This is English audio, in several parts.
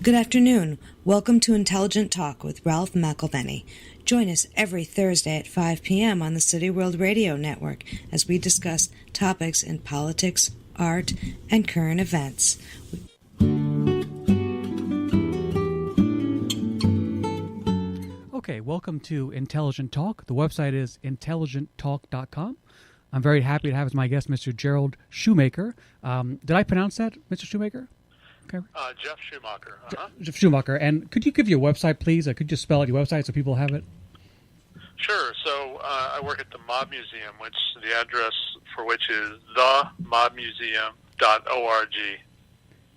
Good afternoon. Welcome to Intelligent Talk with Ralph McElvenney. Join us every Thursday at 5 p.m. on the City World Radio Network as we discuss topics in politics, art, and current events. Okay, welcome to Intelligent Talk. The website is intelligenttalk.com. I'm very happy to have as my guest Mr. Gerald Schumacher. Did I pronounce that, Mr. Schumacher? Okay. Geoff Schumacher. Geoff Schumacher. And could you give your website, please? Could you just spell out your website so people have it? Sure. So I work at the Mob Museum, which the address for which is themobmuseum.org.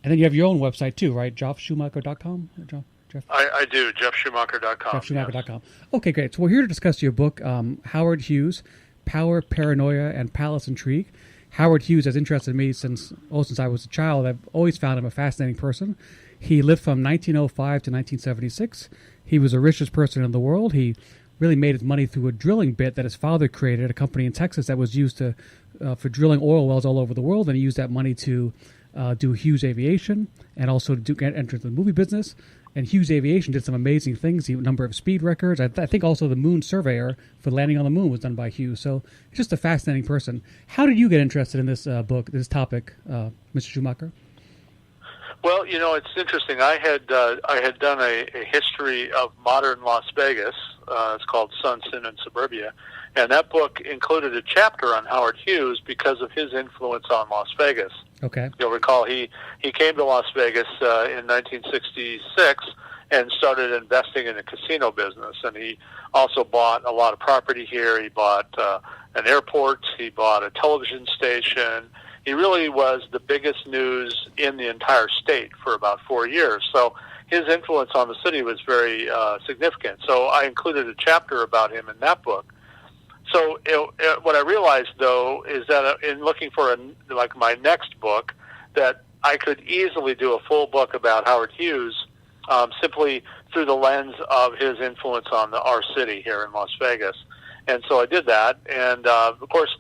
And then you have your own website too, right? JeoffSchumacher.com? Geoff? I do, JeoffSchumacher.com. JeoffSchumacher.com. Yes. Okay, great. So we're here to discuss your book, Howard Hughes, Power, Paranoia, and Palace Intrigue. Howard Hughes has interested me since I was a child. I've always found him a fascinating person. He lived from 1905 to 1976. He was the richest person in the world. He really made his money through a drilling bit that his father created, a company in Texas that was used for drilling oil wells all over the world, and he used that money to do Hughes Aviation and also to enter into the movie business. And Hughes Aviation did some amazing things, a number of speed records. I think also the moon surveyor for landing on the moon was done by Hughes. So he's just a fascinating person. How did you get interested in this book, this topic, Mr. Schumacher? Well, you know, it's interesting. I had done a history of modern Las Vegas. It's called Sun, Sin, and Suburbia. And that book included a chapter on Howard Hughes because of his influence on Las Vegas. Okay. You'll recall he came to Las Vegas in 1966 and started investing in the casino business. And he also bought a lot of property here. He bought an airport. He bought a television station. He really was the biggest news in the entire state for about 4 years. So his influence on the city was very significant. So I included a chapter about him in that book. So what I realized, though, is that in looking for my next book, that I could easily do a full book about Howard Hughes simply through the lens of his influence on our city here in Las Vegas. And so I did that. And, of course,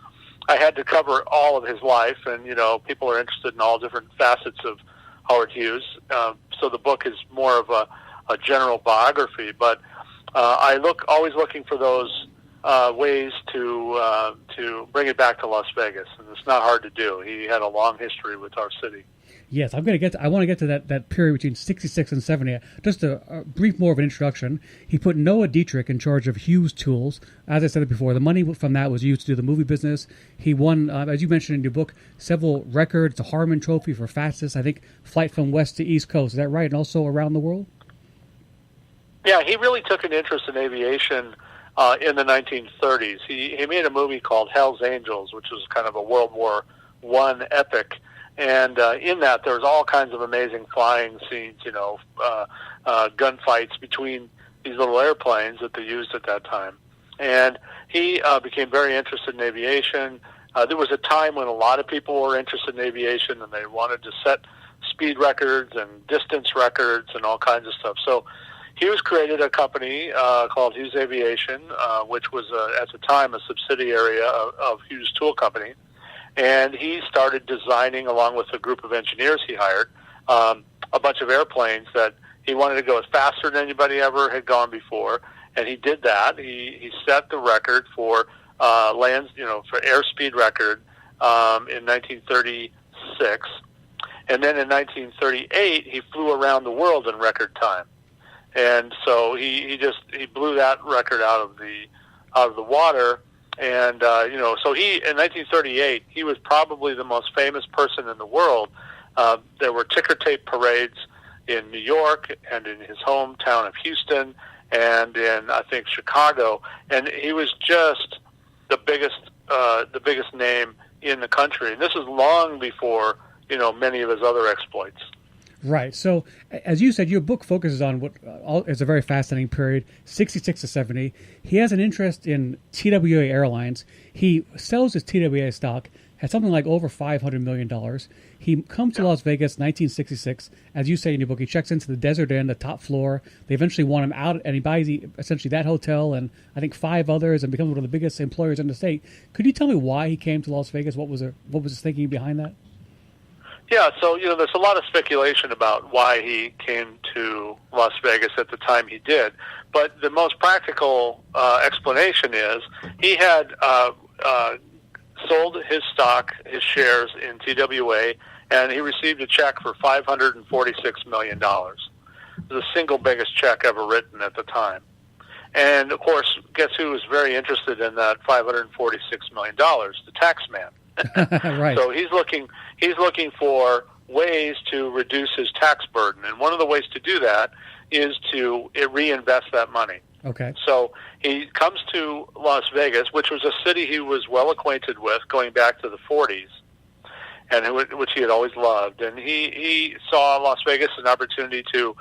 I had to cover all of his life. And, you know, people are interested in all different facets of Howard Hughes. So the book is more of a general biography. But always looking for those ways to bring it back to Las Vegas, and it's not hard to do. He had a long history with our city. Yes, I want to get to that period between 66 and 70. Just a brief more of an introduction. He put Noah Dietrich in charge of Hughes Tools. As I said before, the money from that was used to do the movie business. He won, as you mentioned in your book, several records, the Harmon Trophy for fastest, I think, flight from west to east coast. Is that right? And also around the world? Yeah, he really took an interest in aviation in the 1930s. He made a movie called Hell's Angels, which was kind of a World War I epic. And in that, there was all kinds of amazing flying scenes, you know, gunfights between these little airplanes that they used at that time. And he became very interested in aviation. There was a time when a lot of people were interested in aviation, and they wanted to set speed records and distance records and all kinds of stuff. So Hughes created a company called Hughes Aviation, which was, at the time, a subsidiary of Hughes Tool Company. And he started designing, along with a group of engineers he hired, a bunch of airplanes that he wanted to go as faster than anybody ever had gone before. And he did that. He set the record for for airspeed record in 1936. And then in 1938, he flew around the world in record time. And so he blew that record out of the water. And so in 1938, he was probably the most famous person in the world. There were ticker tape parades in New York and in his hometown of Houston and in, I think, Chicago. And he was just the biggest name in the country. And this is long before, many of his other exploits. Right. So, as you said, your book focuses on what is a very fascinating period, 66 to 70. He has an interest in TWA Airlines. He sells his TWA stock, has something like over $500 million. He comes to Las Vegas 1966. As you say in your book, he checks into the Desert Inn, the top floor. They eventually want him out, and he buys essentially that hotel and I think 5 others and becomes one of the biggest employers in the state. Could you tell me why he came to Las Vegas? What was his thinking behind that? Yeah, so there's a lot of speculation about why he came to Las Vegas at the time he did, but the most practical explanation is he had sold his stock, his shares in TWA, and he received a check for $546 million. It was the single biggest check ever written at the time. And, of course, guess who was very interested in that $546 million? The tax man. Right. So he's looking for ways to reduce his tax burden, and one of the ways to do that is to reinvest that money. Okay. So he comes to Las Vegas, which was a city he was well acquainted with going back to the 40s, and which he had always loved. And he saw Las Vegas as an opportunity to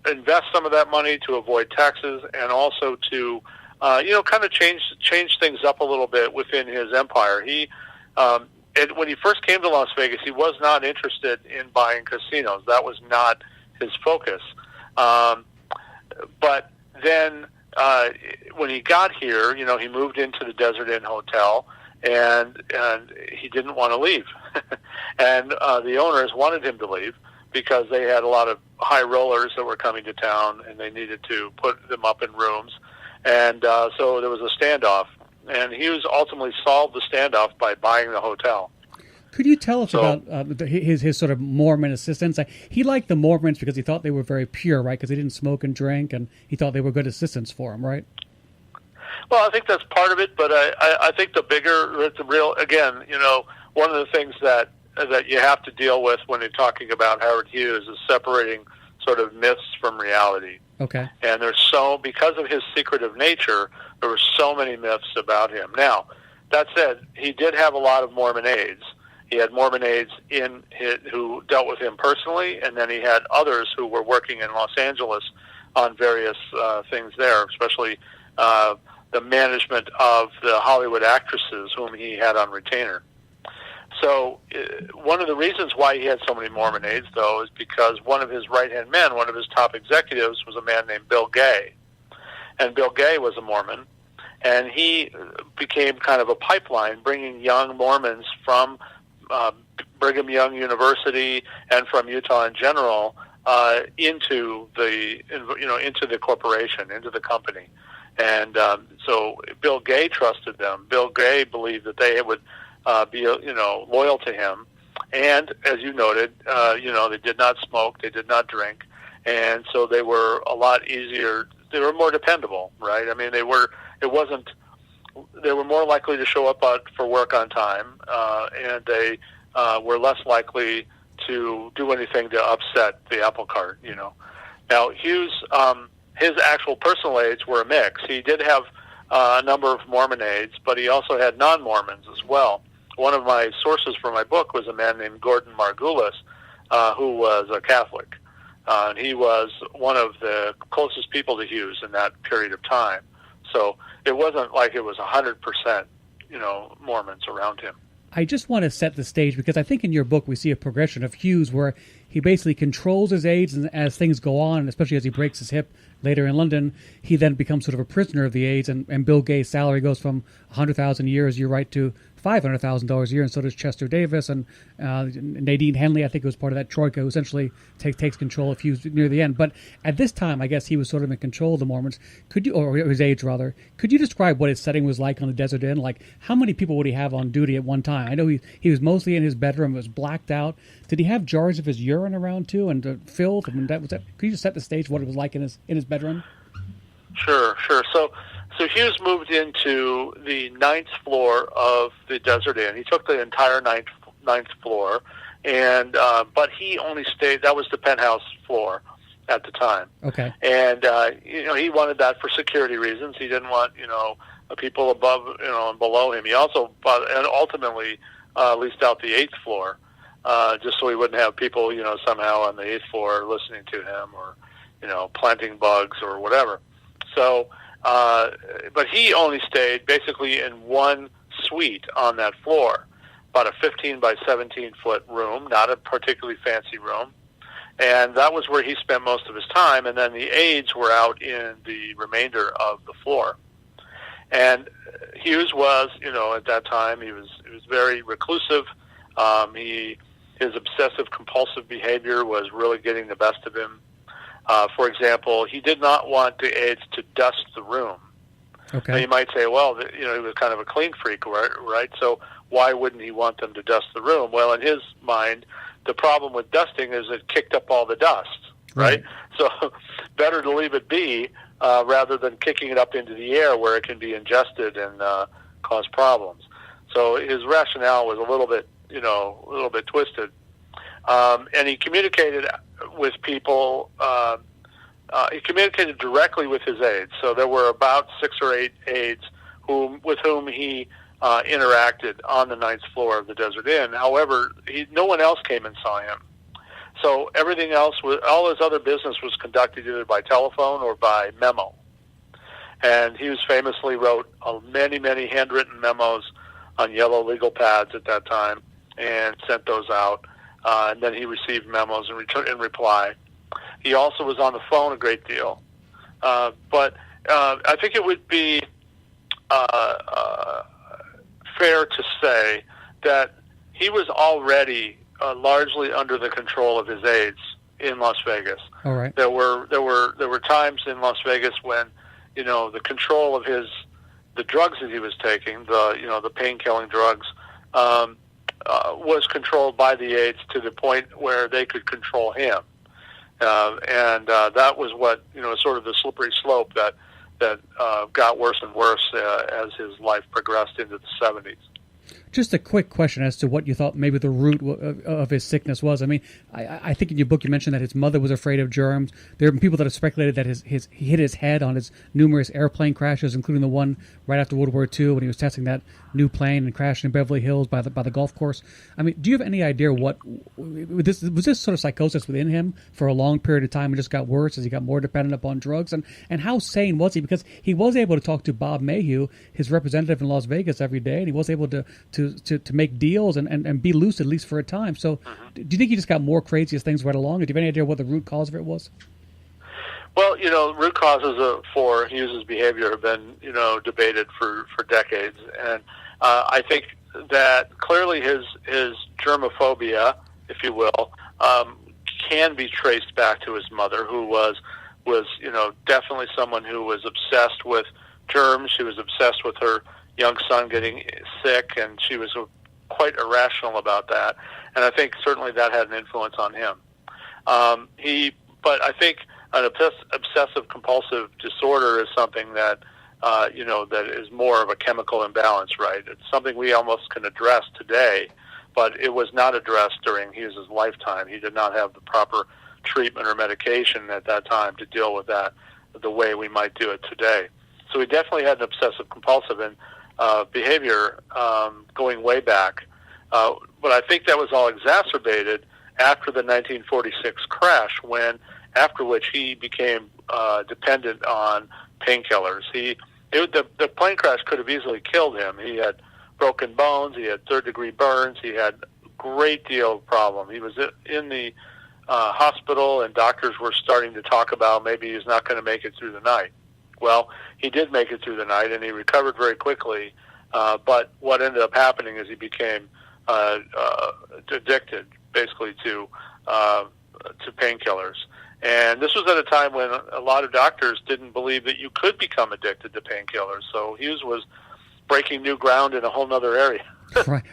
invest some of that money to avoid taxes, and also to kind of change things up a little bit within his empire. When he first came to Las Vegas, he was not interested in buying casinos. That was not his focus. But then when he got here, he moved into the Desert Inn Hotel, and he didn't want to leave. And the owners wanted him to leave because they had a lot of high rollers that were coming to town, and they needed to put them up in rooms. And so there was a standoff. And Hughes ultimately solved the standoff by buying the hotel. Could you tell us about his sort of Mormon assistants? He liked the Mormons because he thought they were very pure, right? Because they didn't smoke and drink, and he thought they were good assistants for him, right? Well, I think that's part of it, but I think again, one of the things that you have to deal with when you're talking about Howard Hughes is separating sort of myths from reality. Okay. And because of his secretive nature, there were so many myths about him. Now, that said, he did have a lot of Mormon aides. He had Mormon aides who dealt with him personally, and then he had others who were working in Los Angeles on various things there, especially the management of the Hollywood actresses whom he had on retainer. So one of the reasons why he had so many Mormon aides, though, is because one of his right-hand men, one of his top executives, was a man named Bill Gay. And Bill Gay was a Mormon, and he became kind of a pipeline, bringing young Mormons from Brigham Young University and from Utah in general into the corporation, into the company. And so Bill Gay trusted them. Bill Gay believed that they would be loyal to him, and as you noted, they did not smoke, they did not drink, and so they were a lot easier. They were more dependable, right? I mean, they were more likely to show up for work on time, and they were less likely to do anything to upset the apple cart. Now Hughes, his actual personal aides were a mix. He did have a number of Mormon aides, but he also had non-Mormons as well. One of my sources for my book was a man named Gordon Margulis, who was a Catholic. And he was one of the closest people to Hughes in that period of time. So it wasn't like it was 100%, Mormons around him. I just want to set the stage because I think in your book we see a progression of Hughes where he basically controls his aides, and as things go on, and especially as he breaks his hip later in London, he then becomes sort of a prisoner of the aides, and Bill Gay's salary goes from $100,000 a year, as you write, to $500,000 a year, and so does Chester Davis, and Nadine Henley, I think, was part of that troika, who essentially takes control of Hughes near the end. But at this time, I guess he was sort of in control of the Mormons. Or his aides, rather. Could you describe what his setting was like on the Desert Inn? Like, how many people would he have on duty at one time? I know he was mostly in his bedroom, was blacked out. Did he have jars of his urine around, too, and filth? I mean, could you just set the stage what it was like in his bedroom? Sure. So Hughes moved into the 9th floor of the Desert Inn. He took the entire ninth floor, and but he only stayed. That was the penthouse floor at the time. Okay. And he wanted that for security reasons. He didn't want people above and below him. He also ultimately leased out the 8th floor, just so he wouldn't have people somehow on the 8th floor listening to him or planting bugs or whatever. So, but he only stayed basically in one suite on that floor, about a 15 by 17 foot room, not a particularly fancy room. And that was where he spent most of his time. And then the aides were out in the remainder of the floor. And Hughes was, at that time, he was very reclusive. He his obsessive compulsive behavior was really getting the best of him. For example, he did not want the aides to dust the room. Okay. Now you might say, well, he was kind of a clean freak, right? So why wouldn't he want them to dust the room? Well, in his mind, the problem with dusting is it kicked up all the dust, right? So better to leave it be rather than kicking it up into the air where it can be ingested and cause problems. So his rationale was a little bit twisted. And he communicated with people. He communicated directly with his aides. So there were about 6 or 8 aides with whom he interacted on the 9th floor of the Desert Inn. However, no one else came and saw him. So everything else, all his other business was conducted either by telephone or by memo. And he famously wrote many, many handwritten memos on yellow legal pads at that time and sent those out. And then he received memos in reply. He also was on the phone a great deal. But I think it would be fair to say that he was already largely under the control of his aides in Las Vegas. All right. There were times in Las Vegas when the control of the drugs that he was taking, the pain-killing drugs, was controlled by the aides to the point where they could control him. And that was what, sort of the slippery slope that got worse and worse as his life progressed into the 70s. Just a quick question as to what you thought maybe the root of his sickness was. I mean, I think in your book you mentioned that his mother was afraid of germs. There have been people that have speculated that he hit his head on his numerous airplane crashes, including the one right after World War II when he was testing that new plane and crashed in Beverly Hills by the golf course. I mean, do you have any idea was this sort of psychosis within him for a long period of time and just got worse as he got more dependent upon drugs? And how sane was he? Because he was able to talk to Bob Mayhew, his representative in Las Vegas, every day, and he was able to make deals and be loose at least for a time. So do you think he just got more crazy as things went along? Or do you have any idea what the root cause of it was? Well, root causes for Hughes's behavior have been, debated for decades. And I think that clearly his germophobia, if you will, can be traced back to his mother, who was definitely someone who was obsessed with germs. She was obsessed with her young son getting sick, and she was quite irrational about that. And I think certainly that had an influence on him. But I think an obsessive compulsive disorder is something that that is more of a chemical imbalance, right? It's something we almost can address today, but it was not addressed during Hughes's lifetime. He did not have the proper treatment or medication at that time to deal with that the way we might do it today. So he definitely had an obsessive compulsive behavior going way back. But I think that was all exacerbated after the 1946 crash, after which he became dependent on painkillers. The plane crash could have easily killed him. He had broken bones. He had third-degree burns. He had a great deal of problem. He was in the hospital, and doctors were starting to talk about maybe he's not going to make it through the night. Well, he did make it through the night, and he recovered very quickly. But what ended up happening is he became addicted, basically, to painkillers. And this was at a time when a lot of doctors didn't believe that you could become addicted to painkillers. So Hughes was breaking new ground in a whole other area. Right.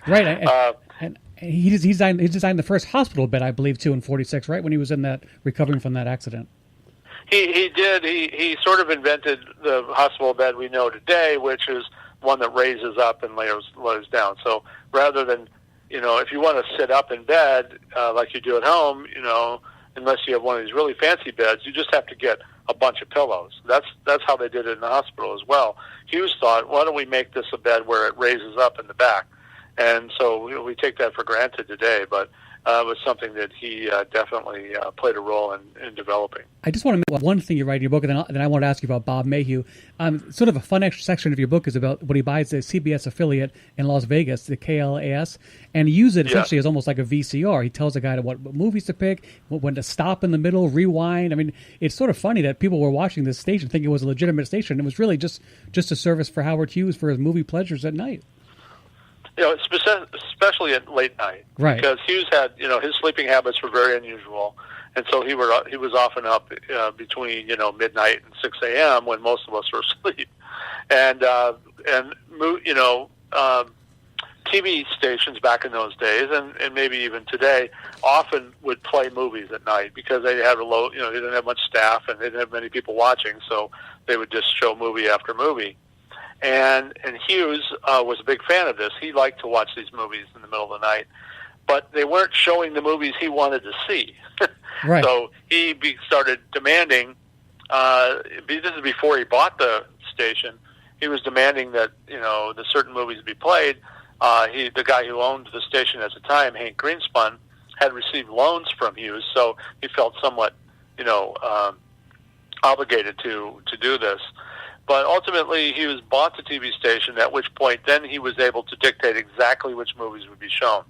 And he designed the first hospital bed, I believe, too, in 46, right, when he was in that recovering from that accident. He did. He sort of invented the hospital bed we know today, which is one that raises up and lays down. So rather than, if you want to sit up in bed like you do at home, unless you have one of these really fancy beds, you just have to get a bunch of pillows. That's how they did it in the hospital as well. Hughes thought, why don't we make this a bed where it raises up in the back? And so we take that for granted today, but it was something that he definitely played a role in developing. I just want to make one thing you write in your book, and then I want to ask you about Bob Mayhew. Sort of a fun extra section of your book is about when he buys the CBS affiliate in Las Vegas, the KLAS, and he uses it essentially as almost like a VCR. He tells the guy what movies to pick, when to stop in the middle, rewind. I mean, it's sort of funny that people were watching this station thinking it was a legitimate station. It was really just a service for Howard Hughes for his movie pleasures at night. especially at late night, Right. because Hughes had, his sleeping habits were very unusual, and so he was often up between midnight and 6 a.m. when most of us were asleep, and TV stations back in those days, and maybe even today, often would play movies at night because they had they didn't have much staff and they didn't have many people watching, so they would just show movie after movie. And Hughes was a big fan of this. He liked to watch these movies in the middle of the night, but they weren't showing the movies he wanted to see. Right. So he started demanding, this is before he bought the station, he was demanding that, the certain movies be played. The guy who owned the station at the time, Hank Greenspun, had received loans from Hughes, so he felt somewhat, obligated to do this. But ultimately, Hughes bought the TV station, at which point then he was able to dictate exactly which movies would be shown.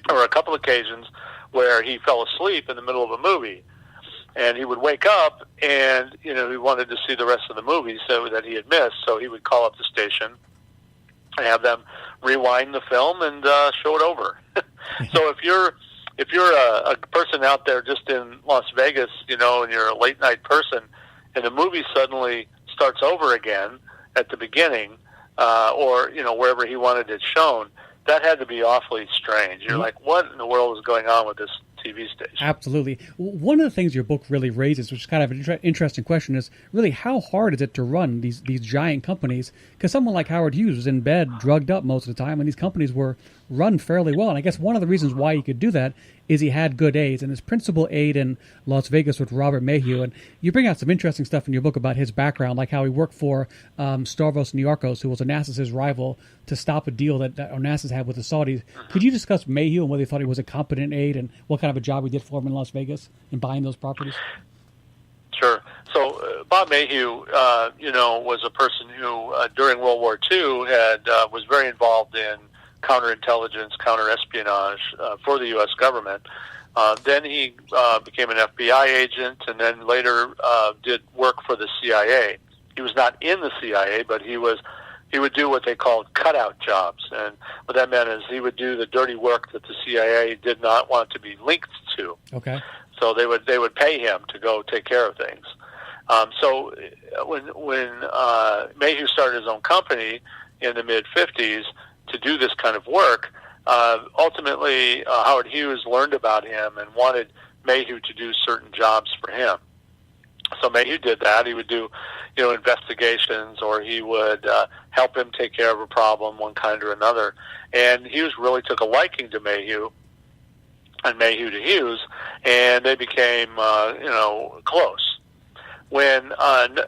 There were a couple occasions where he fell asleep in the middle of a movie, and he would wake up and, he wanted to see the rest of the movie that he had missed, so he would call up the station and have them rewind the film and show it over. So if you're a person out there just in Las Vegas, and you're a late night person, and the movie suddenly starts over again at the beginning, or wherever he wanted it shown, that had to be awfully strange. You're like, what in the world is going on with this TV station? Absolutely. One of the things your book really raises, which is kind of an interesting question, is really how hard is it to run these giant companies? Because someone like Howard Hughes was in bed, drugged up most of the time, and these companies were run fairly well. And I guess one of the reasons why he could do that is he had good aides, and his principal aide in Las Vegas was Robert Mayhew. And you bring out some interesting stuff in your book about his background, like how he worked for Stavros Niarchos, who was Onassis' rival, to stop a deal that Onassis had with the Saudis. Could you discuss Mayhew and whether you thought he was a competent aide and what kind of a job he did for him in Las Vegas in buying those properties? Sure. So Bob Mayhew, was a person who during World War II was very involved in counterintelligence, counterespionage for the U.S. government. Then he became an FBI agent, and then later did work for the CIA. He was not in the CIA, but he would do what they called cutout jobs, and what that meant is he would do the dirty work that the CIA did not want to be linked to. Okay. So they would pay him to go take care of things. So when Mayhew started his own company in the mid-'50s to do this kind of work, ultimately Howard Hughes learned about him and wanted Mayhew to do certain jobs for him. So Mayhew did that. He would do, investigations, or he would help him take care of a problem, one kind or another. And Hughes really took a liking to Mayhew, and Mayhew to Hughes, and they became, close. When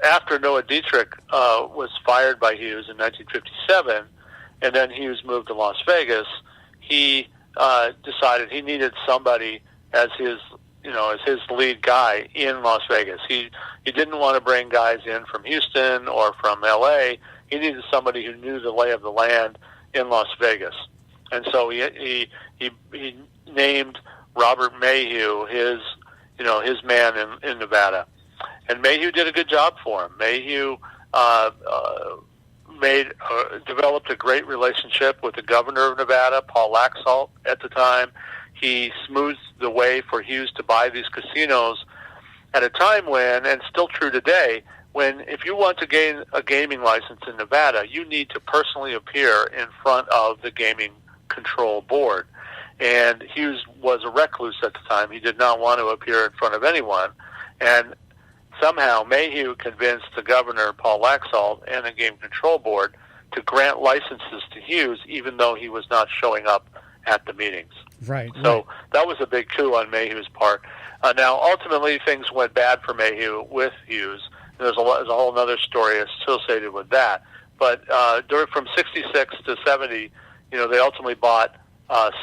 after Noah Dietrich was fired by Hughes in 1957, and then Hughes moved to Las Vegas, he decided he needed somebody as his lead guy in Las Vegas. He didn't want to bring guys in from Houston or from L.A. He needed somebody who knew the lay of the land in Las Vegas, and so he named Robert Mayhew his man in Nevada, and Mayhew did a good job for him. Mayhew developed a great relationship with the governor of Nevada, Paul Laxalt, at the time. He smoothed the way for Hughes to buy these casinos at a time when, and still true today, when if you want to gain a gaming license in Nevada, you need to personally appear in front of the Gaming Control Board. And Hughes was a recluse at the time. He did not want to appear in front of anyone. And somehow Mayhew convinced the governor, Paul Laxalt, and the Game Control Board to grant licenses to Hughes, even though he was not showing up at the meetings. Right. So that was a big coup on Mayhew's part. Now, ultimately, things went bad for Mayhew with Hughes. There's a whole other story associated with that. But from 66 to 70, they ultimately bought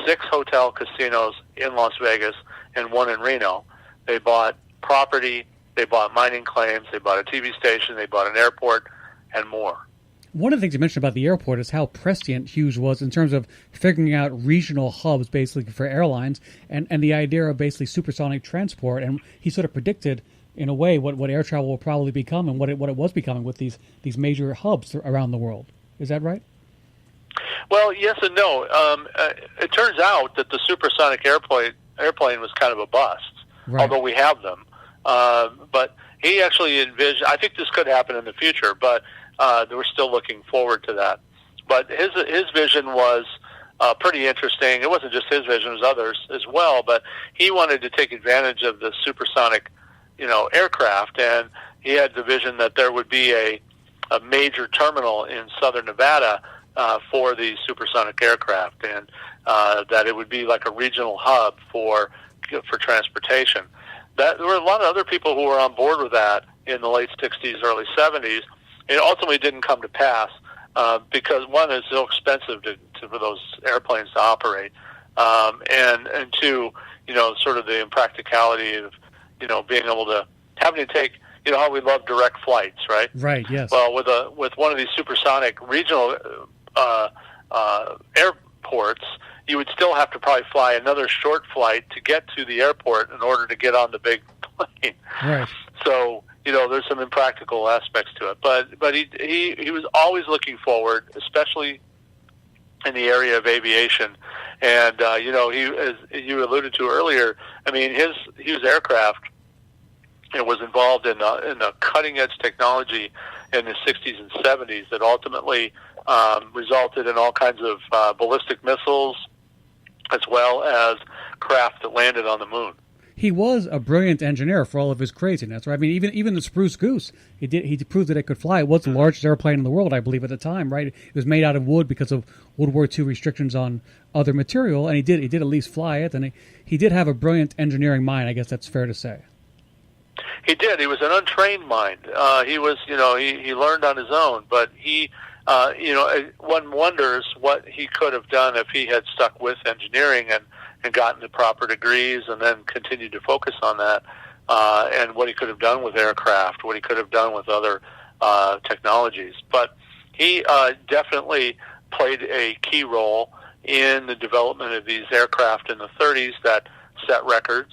6 hotel casinos in Las Vegas and 1 in Reno. They bought property, they bought mining claims, they bought a TV station, they bought an airport, and more. One of the things you mentioned about the airport is how prescient Hughes was in terms of figuring out regional hubs, basically, for airlines, and the idea of basically supersonic transport. And he sort of predicted, in a way, what air travel will probably become and what it was becoming with these major hubs around the world. Is that right? Well, yes and no. It turns out that the supersonic airplane was kind of a bust, right. although we have them. But he actually envisioned, I think this could happen in the future, but we're still looking forward to that. But his vision was pretty interesting. It wasn't just his vision, it was others as well, but he wanted to take advantage of the supersonic, aircraft, and he had the vision that there would be a major terminal in southern Nevada for the supersonic aircraft, and that it would be like a regional hub for transportation. There were a lot of other people who were on board with that in the late 60s, early 70s. It ultimately didn't come to pass because, one, it's so expensive for those airplanes to operate, and two, sort of the impracticality of, being able to having to take, how we love direct flights, right? Right. Yes. Well, with one of these supersonic regional airports, you would still have to probably fly another short flight to get to the airport in order to get on the big plane. Right. So, there's some impractical aspects to it. But he was always looking forward, especially in the area of aviation. And, he, as you alluded to earlier, I mean, his aircraft was involved in a cutting-edge technology in the 60s and 70s that ultimately resulted in all kinds of ballistic missiles as well as craft that landed on the moon. He was a brilliant engineer for all of his craziness, right? I mean, even the Spruce Goose, he proved that it could fly. It was the largest airplane in the world, I believe, at the time, right? It was made out of wood because of World War II restrictions on other material, and he did at least fly it, and he did have a brilliant engineering mind, I guess that's fair to say. He did. He was an untrained mind. He was, he learned on his own, but one wonders what he could have done if he had stuck with engineering and gotten the proper degrees and then continued to focus on that, and what he could have done with aircraft, what he could have done with other technologies. But he definitely played a key role in the development of these aircraft in the 30s that set records.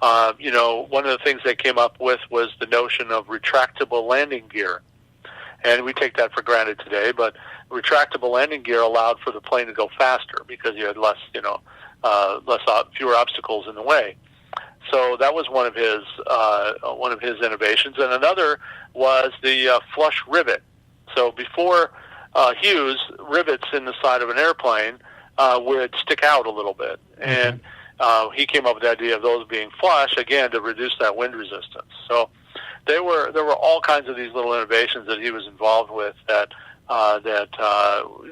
One of the things they came up with was the notion of retractable landing gear. And we take that for granted today, but retractable landing gear allowed for the plane to go faster because you had fewer obstacles in the way. So that was one of his innovations. And another was the flush rivet. So before Hughes, rivets in the side of an airplane would stick out a little bit. And he came up with the idea of those being flush, again, to reduce that wind resistance. So there were all kinds of these little innovations that he was involved with that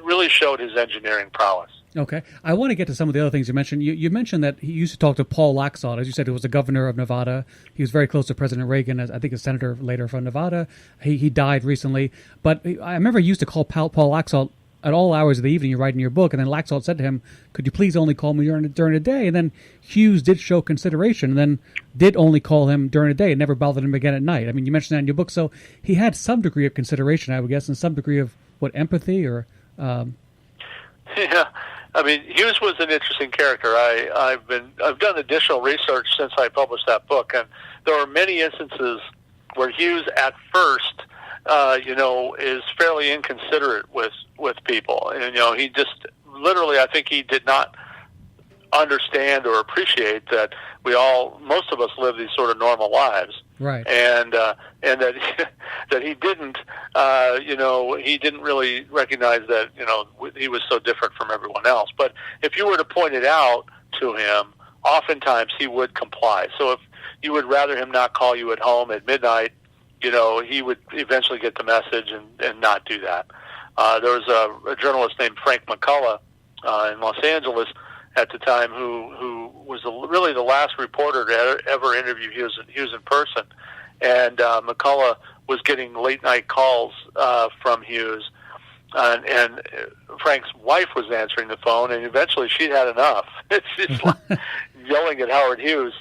really showed his engineering prowess. Okay. I want to get to some of the other things you mentioned. You mentioned that he used to talk to Paul Laxalt. As you said, he was the governor of Nevada. He was very close to President Reagan, as I think a senator later from Nevada. He died recently. But I remember he used to call Paul Laxalt at all hours of the evening. You write in your book, and then Laxalt said to him, "Could you please only call me during the day?" And then Hughes did show consideration, and then did only call him during the day and never bothered him again at night. I mean, you mentioned that in your book. So he had some degree of consideration, I would guess, and some degree of, empathy or... Yeah. I mean, Hughes was an interesting character. I've done additional research since I published that book, and there are many instances where Hughes at first, is fairly inconsiderate with people, and he just literally, I think he did not understand or appreciate that most of us live these sort of normal lives, right? And that that he didn't, he didn't really recognize that he was so different from everyone else. But if you were to point it out to him, oftentimes he would comply. So if you would rather him not call you at home at midnight, he would eventually get the message and not do that. There was a journalist named Frank McCullough in Los Angeles at the time who was really the last reporter to ever interview Hughes in person. And McCullough was getting late-night calls from Hughes, and Frank's wife was answering the phone, and eventually she'd had enough. She's like yelling at Howard Hughes,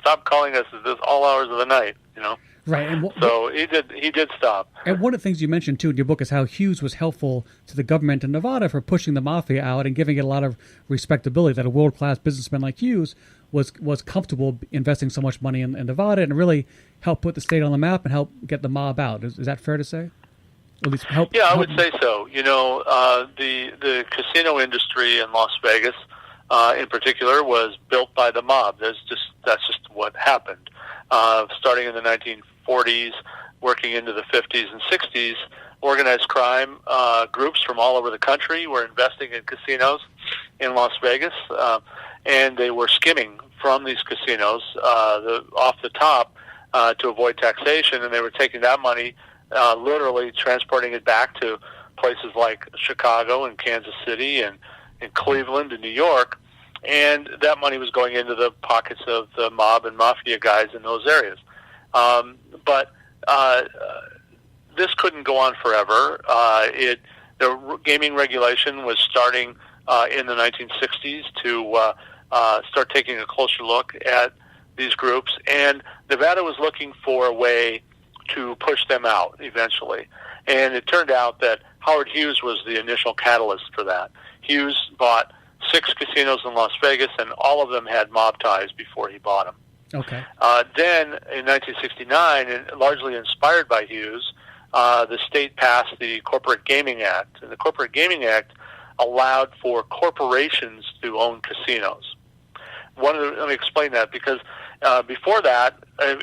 stop calling us at all hours of the night, Right. And so he did stop. And one of the things you mentioned, too, in your book is how Hughes was helpful to the government in Nevada for pushing the mafia out and giving it a lot of respectability, that a world-class businessman like Hughes was comfortable investing so much money in Nevada and really helped put the state on the map and help get the mob out. Is that fair to say? At least help. Yeah, I would say so. The casino industry in Las Vegas, in particular, was built by the mob. That's just what happened. Starting in the 1940s, working into the 50s and 60s, organized crime groups from all over the country were investing in casinos in Las Vegas, and they were skimming from these casinos off the top to avoid taxation, and they were taking that money, literally transporting it back to places like Chicago and Kansas City and Cleveland and New York, and that money was going into the pockets of the mob and mafia guys in those areas. But this couldn't go on forever. The gaming regulation was starting in the 1960s to start taking a closer look at these groups, and Nevada was looking for a way to push them out eventually. And it turned out that Howard Hughes was the initial catalyst for that. Hughes bought 6 casinos in Las Vegas, and all of them had mob ties before he bought them. Okay. Then, in 1969, and largely inspired by Hughes, the state passed the Corporate Gaming Act. And the Corporate Gaming Act allowed for corporations to own casinos. Let me explain that, because before that,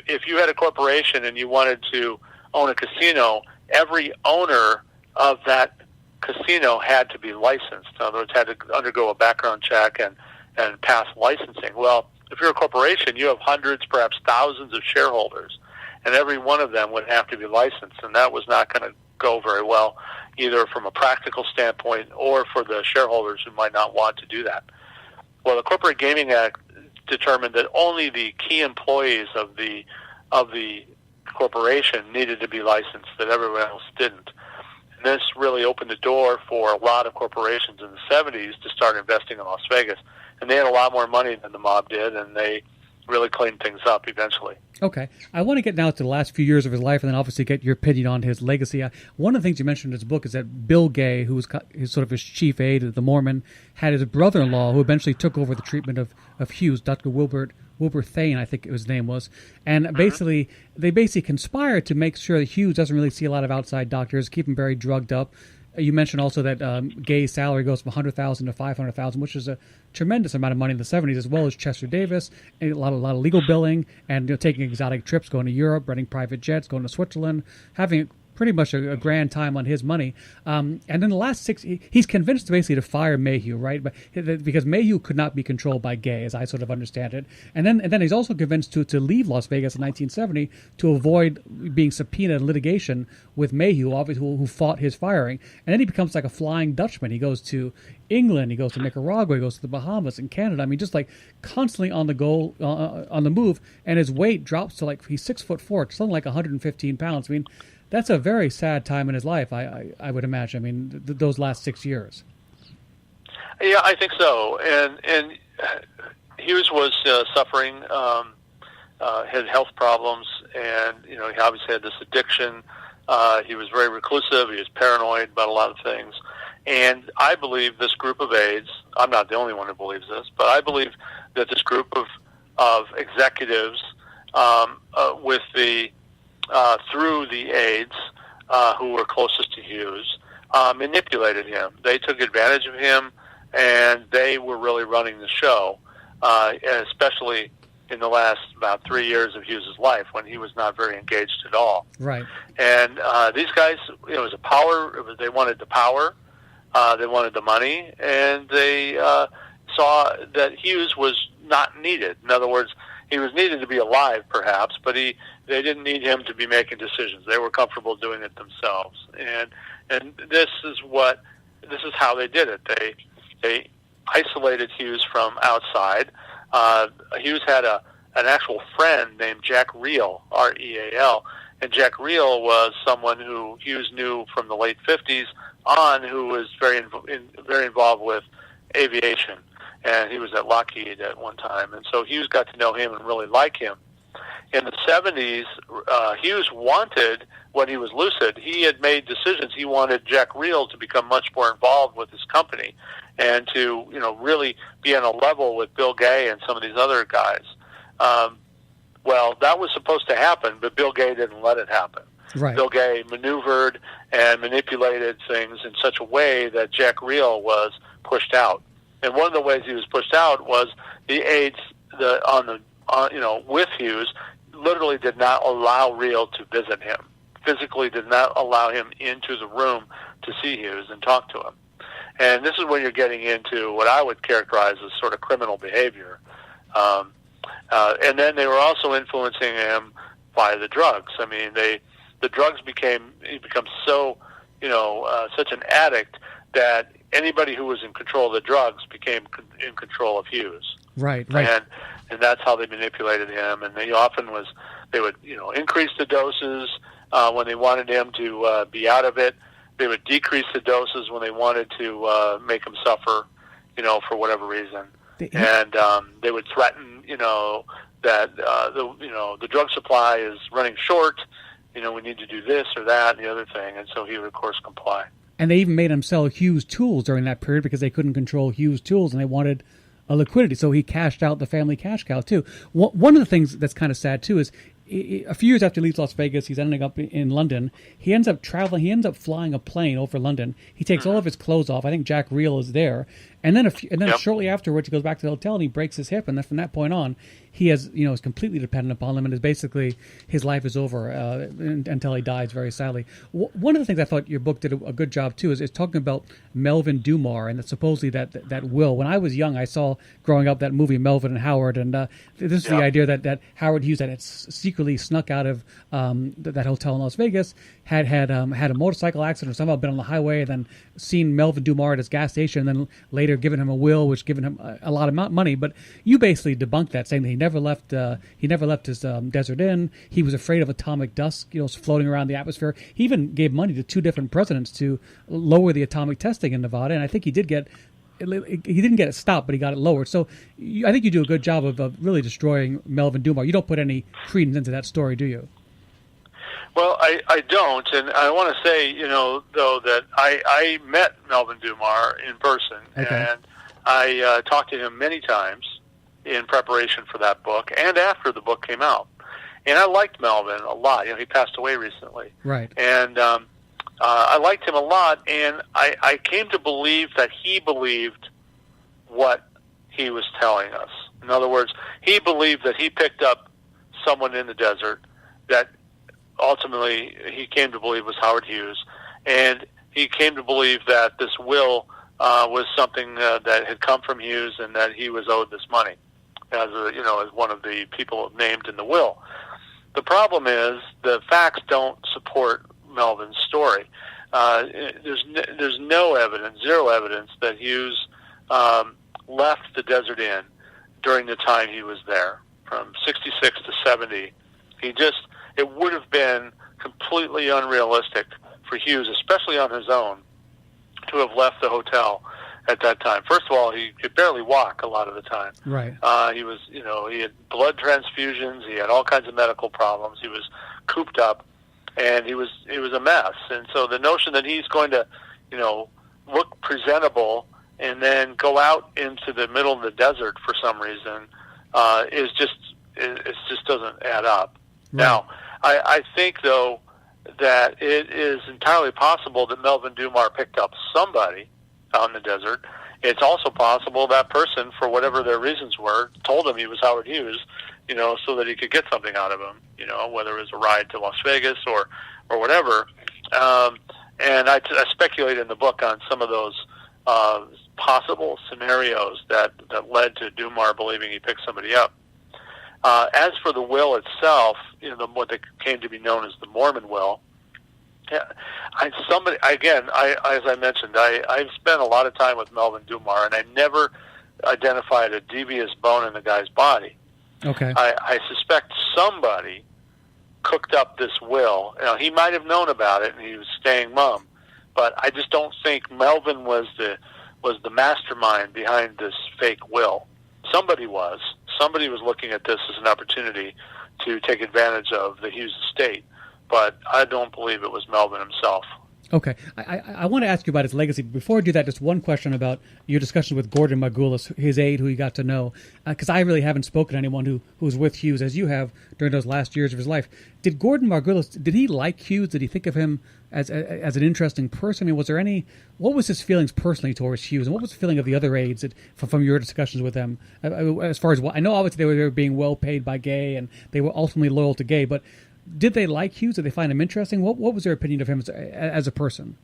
if you had a corporation and you wanted to own a casino, every owner of that casino had to be licensed. In other words, had to undergo a background check and pass licensing. Well, if you're a corporation, you have hundreds, perhaps thousands of shareholders, and every one of them would have to be licensed, and that was not going to go very well, either from a practical standpoint or for the shareholders who might not want to do that. Well, the Corporate Gaming Act determined that only the key employees of the corporation needed to be licensed, that everyone else didn't. And this really opened the door for a lot of corporations in the 70s to start investing in Las Vegas. And they had a lot more money than the mob did, and they really cleaned things up eventually. Okay. I want to get now to the last few years of his life and then obviously get your opinion on his legacy. One of the things you mentioned in his book is that Bill Gay, who was sort of his chief aide, the Mormon, had his brother-in-law who eventually took over the treatment of Hughes, Dr. Wilbur Thane, I think his name was. And they basically conspired to make sure that Hughes doesn't really see a lot of outside doctors, keep him very drugged up. You mentioned also that Gay's salary goes from $100,000 to $500,000, which is a tremendous amount of money in the 70s, as well as Chester Davis, and a lot of legal billing, and taking exotic trips, going to Europe, renting private jets, going to Switzerland, having pretty much a grand time on his money. And then the last 6, he's convinced basically to fire Mayhew, right? But because Mayhew could not be controlled by Gay, as I sort of understand it. And then he's also convinced to leave Las Vegas in 1970 to avoid being subpoenaed in litigation with Mayhew, obviously, who fought his firing. And then he becomes like a Flying Dutchman. He goes to England, he goes to Nicaragua, he goes to the Bahamas and Canada. I mean, just like constantly on the go, on the move. And his weight drops to he's 6'4", something like 115 pounds. I mean, that's a very sad time in his life, I would imagine. I mean, those last 6 years. Yeah, I think so. And Hughes was suffering, had health problems, and he obviously had this addiction. He was very reclusive. He was paranoid about a lot of things. And I believe this group of aides, I'm not the only one who believes this, but I believe that this group of executives with the through the aides who were closest to Hughes, manipulated him. They took advantage of him, and they were really running the show, especially in the last about 3 years of Hughes' life, when he was not very engaged at all. Right. And these guys, it was a power. They wanted the power, they wanted the money, and they saw that Hughes was not needed. In other words, he was needed to be alive, perhaps, but they didn't need him to be making decisions. They were comfortable doing it themselves, and this is how they did it. They isolated Hughes from outside. Hughes had an actual friend named Jack Reel, R-E-A-L, and Jack Reel was someone who Hughes knew from the late 50s on, who was very involved with aviation. And he was at Lockheed at one time. And so Hughes got to know him and really like him. In the 70s, Hughes wanted, when he was lucid, he had made decisions. He wanted Jack Reel to become much more involved with his company and to, really be on a level with Bill Gay and some of these other guys. Well, that was supposed to happen, but Bill Gay didn't let it happen. Right. Bill Gay maneuvered and manipulated things in such a way that Jack Reel was pushed out. And one of the ways he was pushed out was the aides with Hughes literally did not allow Reel to visit him. Physically did not allow him into the room to see Hughes and talk to him. And this is when you're getting into what I would characterize as sort of criminal behavior. And then they were also influencing him by the drugs. I mean, the drugs he became so, such an addict that anybody who was in control of the drugs became in control of Hughes. Right. And that's how they manipulated him. And they would increase the doses when they wanted him to be out of it. They would decrease the doses when they wanted to make him suffer, for whatever reason. And they would threaten, that the drug supply is running short. We need to do this or that and the other thing. And so he would, of course, comply. And they even made him sell Hughes tools during that period because they couldn't control Hughes tools, and they wanted a liquidity. So he cashed out the family cash cow too. One of the things that's kind of sad too is a few years after he leaves Las Vegas, he's ending up in London. He ends up traveling. He ends up flying a plane over London. He takes all of his clothes off. I think Jack Reel is there, and then shortly afterwards, he goes back to the hotel and he breaks his hip. And then from that point on, he is completely dependent upon them, and is basically his life is over until he dies, very sadly. One of the things I thought your book did a good job too is talking about Melvin Dumar and supposedly that will. When I was young, I saw growing up that movie Melvin and Howard, and this is the idea that Howard Hughes had secretly snuck out of that hotel in Las Vegas, had a motorcycle accident or somehow been on the highway, and then seen Melvin Dumar at his gas station, and then later given him a will, which given him a lot of money. But you basically debunked that, saying that he never left his desert inn. He was afraid of atomic dust, floating around the atmosphere. He even gave money to 2 different presidents to lower the atomic testing in Nevada, and I think he didn't get it stopped, but he got it lowered. So I think you do a good job of really destroying Melvin Dumar. You don't put any credence into that story, do you? Well, I don't, and I want to say, though, that I met Melvin Dumar in person, and I talked to him many times in preparation for that book and after the book came out. And I liked Melvin a lot. He passed away recently. Right. And I liked him a lot, and I came to believe that he believed what he was telling us. In other words, he believed that he picked up someone in the desert that ultimately he came to believe was Howard Hughes, and he came to believe that this will was something that had come from Hughes, and that he was owed this money as one of the people named in the will. The problem is the facts don't support Melvin's story. There's no evidence, zero evidence, that Hughes left the Desert Inn during the time he was there, from 66 to 70. It would have been completely unrealistic for Hughes, especially on his own, to have left the hotel at that time. First of all, he could barely walk a lot of the time. Right. He had blood transfusions. He had all kinds of medical problems. He was cooped up, and he was a mess. And so the notion that he's going to, look presentable and then go out into the middle of the desert for some reason it just doesn't add up. Right. Now, I think, though, that it is entirely possible that Melvin Dumar picked up somebody out in the desert. It's also possible that person, for whatever their reasons were, told him he was Howard Hughes, so that he could get something out of him, whether it was a ride to Las Vegas or whatever. And I speculate in the book on some of those possible scenarios that led to Dumar believing he picked somebody up. As for the will itself, what came to be known as the Mormon will, as I mentioned, I've spent a lot of time with Melvin Dumar, and I never identified a devious bone in the guy's body. Okay. I suspect somebody cooked up this will. He might have known about it, and he was staying mum, but I just don't think Melvin was the mastermind behind this fake will. Somebody was looking at this as an opportunity to take advantage of the Hughes estate, but I don't believe it was Melvin himself. Okay. I want to ask you about his legacy. Before I do that, just one question about your discussion with Gordon Margulis, his aide, who you got to know. Because I really haven't spoken to anyone who was with Hughes, as you have, during those last years of his life. Did Gordon Margulis, did he like Hughes? Did he think of him as an interesting person? I mean, was there what was his feelings personally towards Hughes? And what was the feeling of the other aides from your discussions with them? As far as, I know obviously they were being well paid by Gay, and they were ultimately loyal to Gay, but did they like Hughes? Did they find him interesting? What was their opinion of him as a person?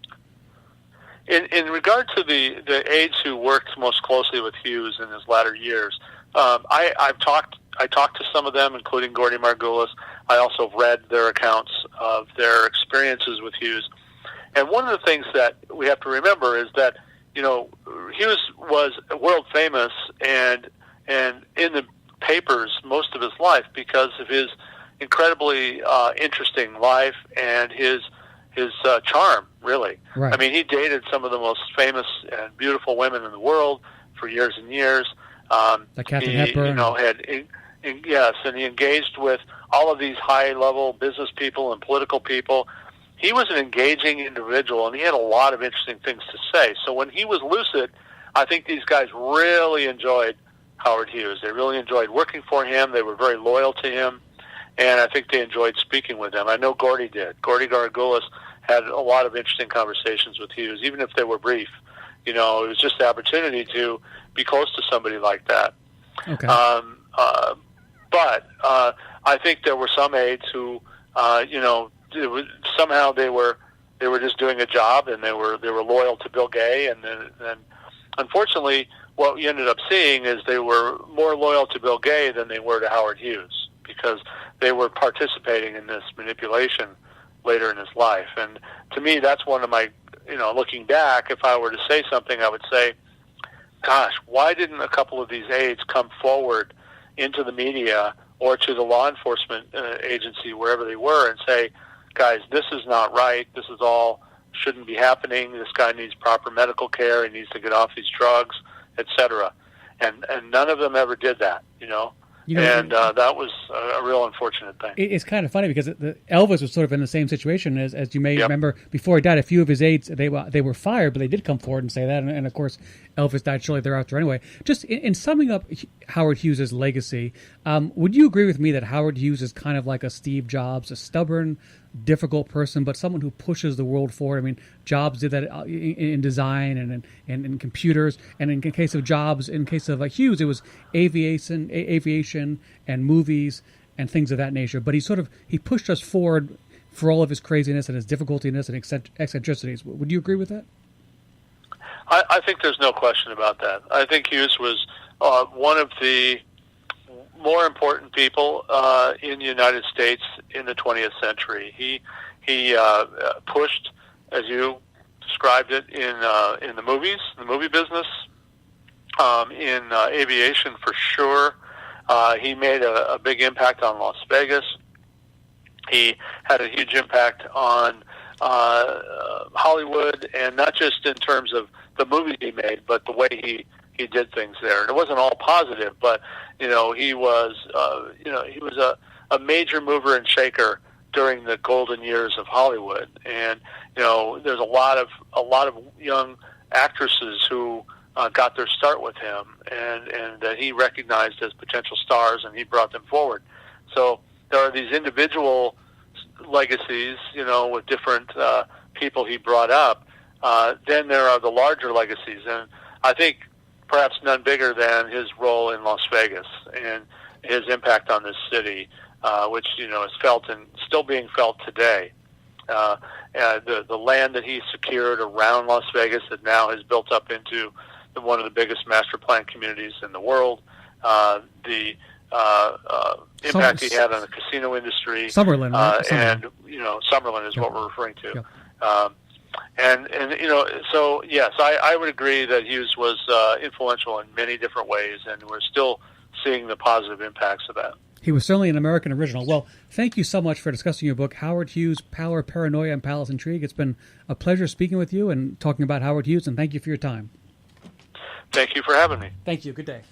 In regard to the aides who worked most closely with Hughes in his latter years, I talked to some of them, including Gordy Margulis. I also read their accounts of their experiences with Hughes. And one of the things that we have to remember is that, Hughes was world famous and in the papers most of his life because of his incredibly interesting life and his charm, really. Right. I mean, he dated some of the most famous and beautiful women in the world for years and years. Like Katharine Hepburn. Yes, and he engaged with all of these high-level business people and political people. He was an engaging individual, and he had a lot of interesting things to say. So when he was lucid, I think these guys really enjoyed Howard Hughes. They really enjoyed working for him. They were very loyal to him. And I think they enjoyed speaking with him. I know Gordy did. Gordy Margulis had a lot of interesting conversations with Hughes, even if they were brief. It was just the opportunity to be close to somebody like that. Okay. But I think there were some aides who, somehow they were just doing a job, and they were loyal to Bill Gay, and then unfortunately, what we ended up seeing is they were more loyal to Bill Gay than they were to Howard Hughes, because they were participating in this manipulation later in his life. And to me, that's one of my, looking back, if I were to say something, I would say, gosh, why didn't a couple of these aides come forward into the media or to the law enforcement agency, wherever they were, and say, guys, this is not right, this is all shouldn't be happening, this guy needs proper medical care, he needs to get off these drugs, etc. And none of them ever did that, that was a real unfortunate thing. It's kind of funny because Elvis was sort of in the same situation as you may remember. Before he died, a few of his aides, they were fired, but they did come forward and say that. And of course, Elvis died shortly thereafter anyway. Just in summing up Howard Hughes' legacy, would you agree with me that Howard Hughes is kind of like a Steve Jobs, a stubborn, difficult person, but someone who pushes the world forward? I mean, Jobs did that in design and in computers, and in case of Jobs, in case of Hughes, it was aviation and movies and things of that nature. But he pushed us forward for all of his craziness and his difficultiness and eccentricities. Would you agree with that? I think there's no question about that. I think Hughes was one of the more important people in the United States in the 20th century. He pushed, as you described it, in the movies, the movie business, in aviation for sure. He made a big impact on Las Vegas. He had a huge impact on Hollywood, and not just in terms of the movies he made, but the way he did things there. And it wasn't all positive, but he was a major mover and shaker during the golden years of Hollywood. And there's a lot of young actresses who got their start with him, and that he recognized as potential stars, and he brought them forward. So there are these individual legacies, with different people he brought up. Then there are the larger legacies, and I think perhaps none bigger than his role in Las Vegas and his impact on this city, which is felt and still being felt today. The land that he secured around Las Vegas that now has built up into one of the biggest master plan communities in the world. The impact he had on the casino industry, Summerlin, right? and Summerlin is what we're referring to. Yeah. So yes, I would agree that Hughes was influential in many different ways, and we're still seeing the positive impacts of that. He was certainly an American original. Well, thank you so much for discussing your book, Howard Hughes, Power, Paranoia, and Palace Intrigue. It's been a pleasure speaking with you and talking about Howard Hughes, and thank you for your time. Thank you for having me. Thank you. Good day.